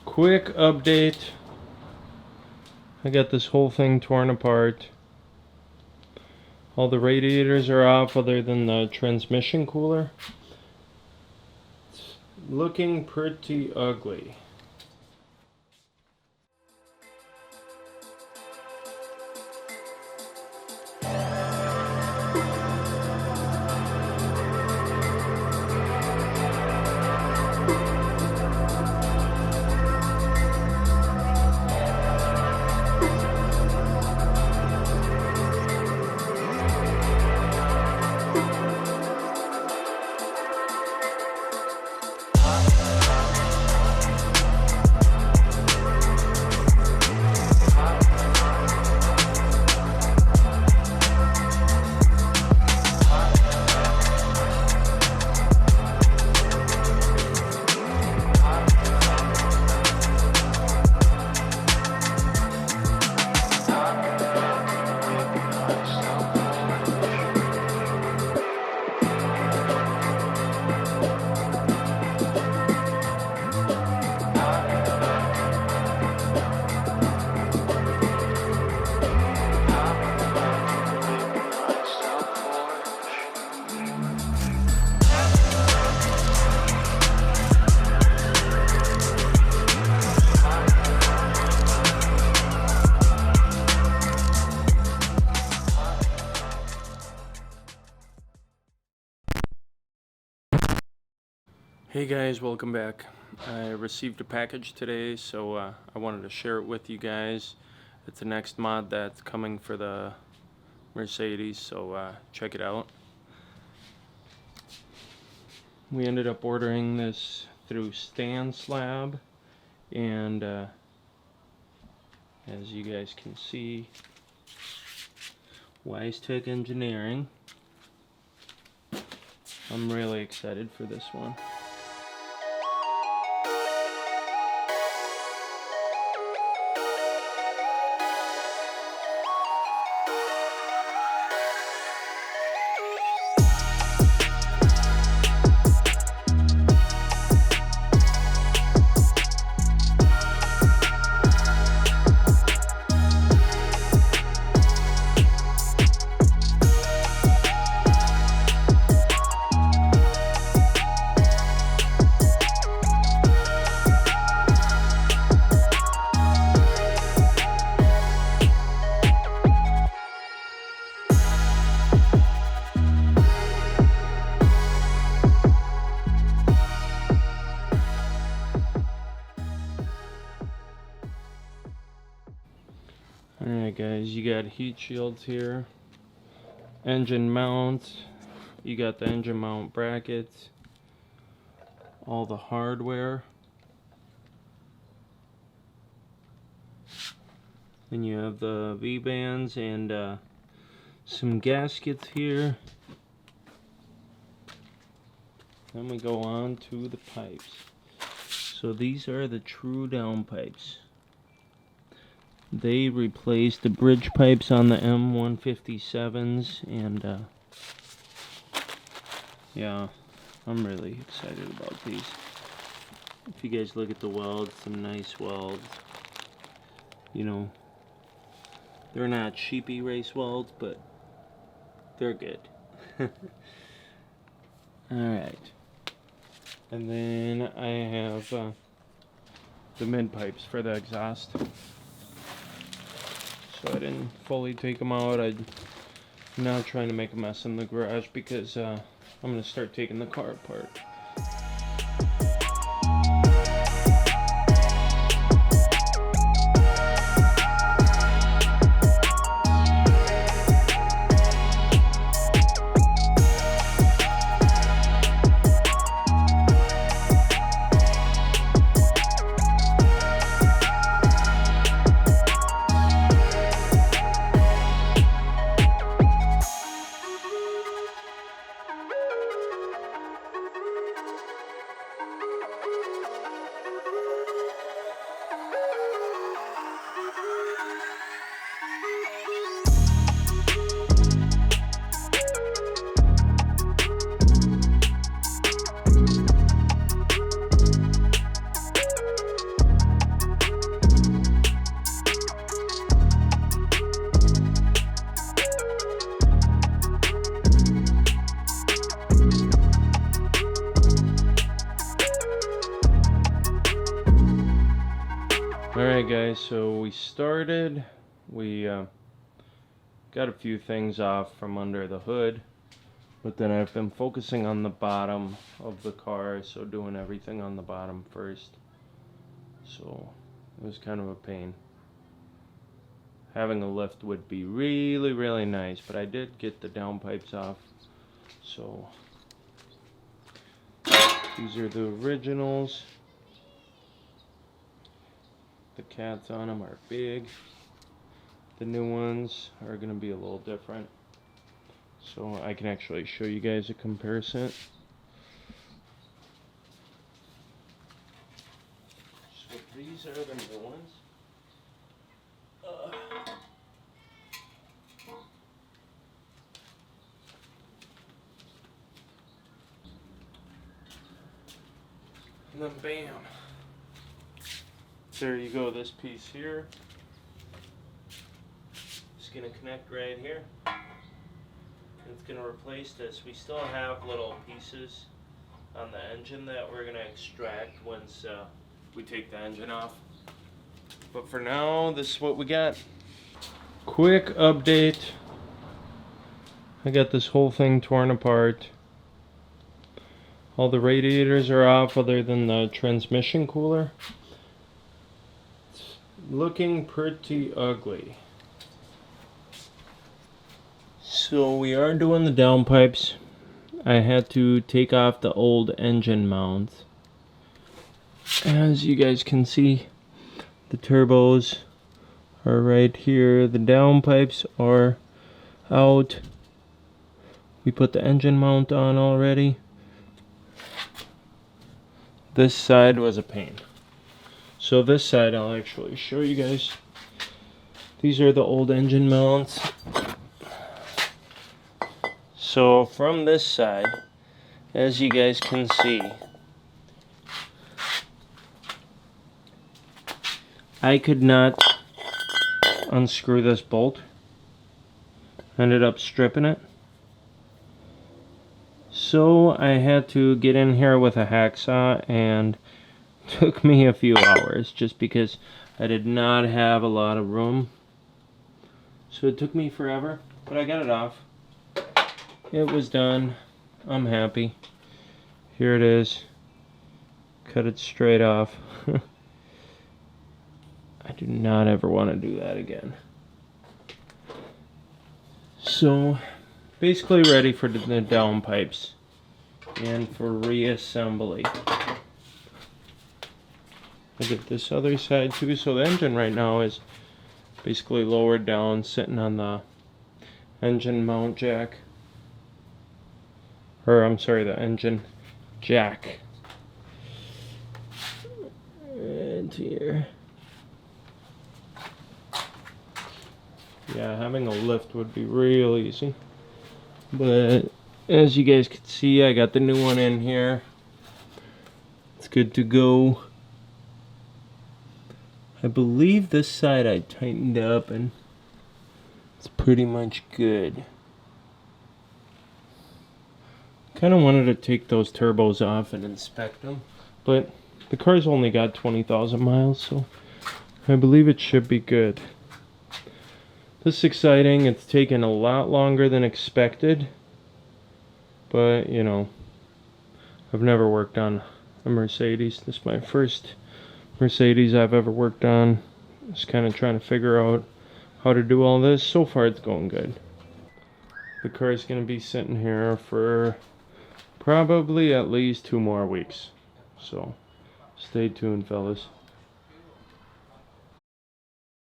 Quick update. I got this whole thing torn apart. All the radiators are off other than the transmission cooler. It's looking pretty ugly. Hey guys, welcome back. I received a package today, so I wanted to share it with you guys. It's the next mod that's coming for the Mercedes, so check it out. We ended up ordering this through Stan Slab, and as you guys can see, Weistec Engineering. I'm really excited for this one. Alright guys, you got heat shields here, engine mount, you got the engine mount brackets, all the hardware, then you have the V-bands and some gaskets here. Then we go on to the pipes. So these are the true downpipes. They replaced the bridge pipes on the M157s, and yeah, I'm really excited about these. If you guys look at the welds, some nice welds. You know, they're not cheapy race welds, but they're good. Alright. And then I have the mid pipes for the exhaust. So I didn't fully take them out. I'm now trying to make a mess in the garage because I'm going to start taking the car apart. Alright guys, so we started, we got a few things off from under the hood, but then I've been focusing on the bottom of the car, so doing everything on the bottom first. So it was kind of a pain. Having a lift would be really nice, but I did get the downpipes off. So these are the originals. The cats on them are big. The new ones are going to be a little different. So I can actually show you guys a comparison. So these are the new ones. And then bam. There you go, this piece here. It's going to connect right here. It's going to replace this. We still have little pieces on the engine that we're going to extract once we take the engine off. But for now, this is what we got. Quick update. I got this whole thing torn apart. All the radiators are off other than the transmission cooler. It's looking pretty ugly. So we are doing the downpipes. I had to take off the old engine mounts. As you guys can see, the turbos are right here. The downpipes are out. We put the engine mount on already. This side was a pain. So this side I'll actually show you guys. These are the old engine mounts. So from this side, as you guys can see, I could not unscrew this bolt. Ended up stripping it. So I had to get in here with a hacksaw, and it took me a few hours just because I did not have a lot of room. So it took me forever, but I got it off. It was done. I'm happy. Here it is. Cut it straight off. I do not ever want to do that again. So basically ready for the downpipes and for reassembly. I did this other side too, so the engine right now is basically lowered down, sitting on the engine mount jack. Or I'm sorry, the engine jack. Right here. Yeah, having a lift would be real easy. But as you guys can see, I got the new one in here. It's good to go. I believe this side I tightened up and it's pretty much good. Kind of wanted to take those turbos off and inspect them, but the car's only got 20,000 miles, so I believe it should be good. This is exciting. It's taken a lot longer than expected, but you know, I've never worked on a Mercedes. This is my first Mercedes I've ever worked on. Just kind of trying to figure out how to do all this. So far it's going good. The car is going to be sitting here for probably at least 2 more weeks, so stay tuned, fellas.